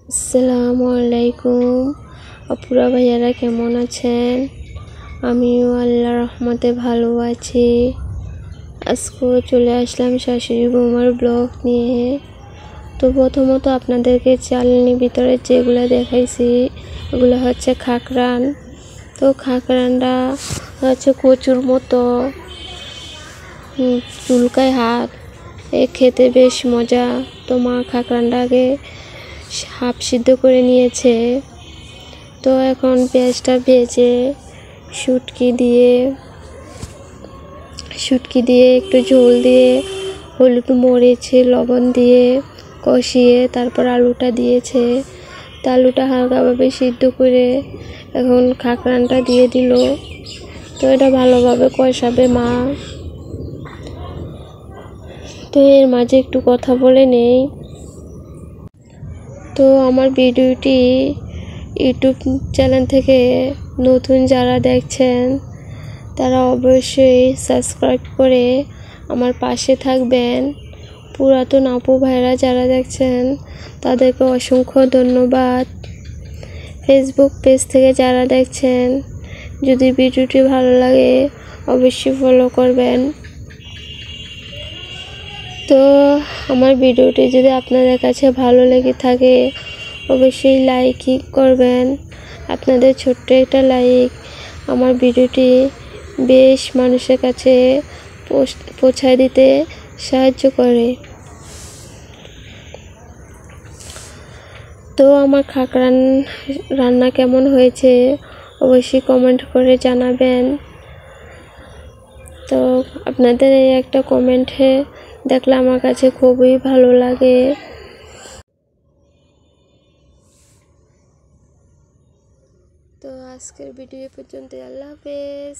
আসসালামু আলাইকুম আপুরা ভাইয়ারা কেমন আছেন? আমিও আল্লাহর রহমতে ভালো আছি। আজকেও চলে আসলাম শাশুড়ি বৌমার ব্লগ নিয়ে। তো প্রথমত আপনাদেরকে চালনির ভিতরে যেগুলো দেখাইছি এগুলো হচ্ছে খাকরান। তো খাকরানটা হচ্ছে কচুর মতো চুলকায় হাত, খেতে বেশ মজা। তো মা খাকরানটাকে হাফ সিদ্ধ করে নিয়েছে। তো এখন পেঁয়াজটা ভেজে শুটকি দিয়ে একটু ঝোল দিয়ে হলুদ মরিচ লবণ দিয়ে কষিয়ে তারপর আলুটা দিয়েছে। তো আলুটা হালকাভাবে সিদ্ধ করে এখন খাকরানটা দিয়ে দিল। তো এটা ভালোভাবে কষাবে মা। তো এর মাঝে একটু কথা বলে নেই। তো আমার ভিডিওটি ইউটিউব চ্যানেল থেকে নতুন যারা দেখছেন তারা অবশ্যই সাবস্ক্রাইব করে আমার পাশে থাকবেন। পুরাতন আপু ভাইরা যারা দেখছেন তাদেরকে অসংখ্য ধন্যবাদ। ফেসবুক পেজ থেকে যারা দেখছেন যদি ভিডিওটি ভালো লাগে অবশ্যই ফলো করবেন। তো আমার ভিডিওটি যদি আপনাদের কাছে ভালো লেগে থাকে অবশ্যই লাইক করবেন। আপনাদের ছোট্ট একটা লাইক আমার ভিডিওটি বেশ মানুষের কাছে পৌঁছায় দিতে সাহায্য করে। তো আমার খাকরান রান্না কেমন হয়েছে অবশ্যই কমেন্ট করে জানাবেন। তো আপনাদের এই একটা কমেন্টে দেখলে আমার কাছে খুবই ভালো লাগে। তো আজকের ভিডিও পর্যন্ত, আল্লাহ হাফেজ।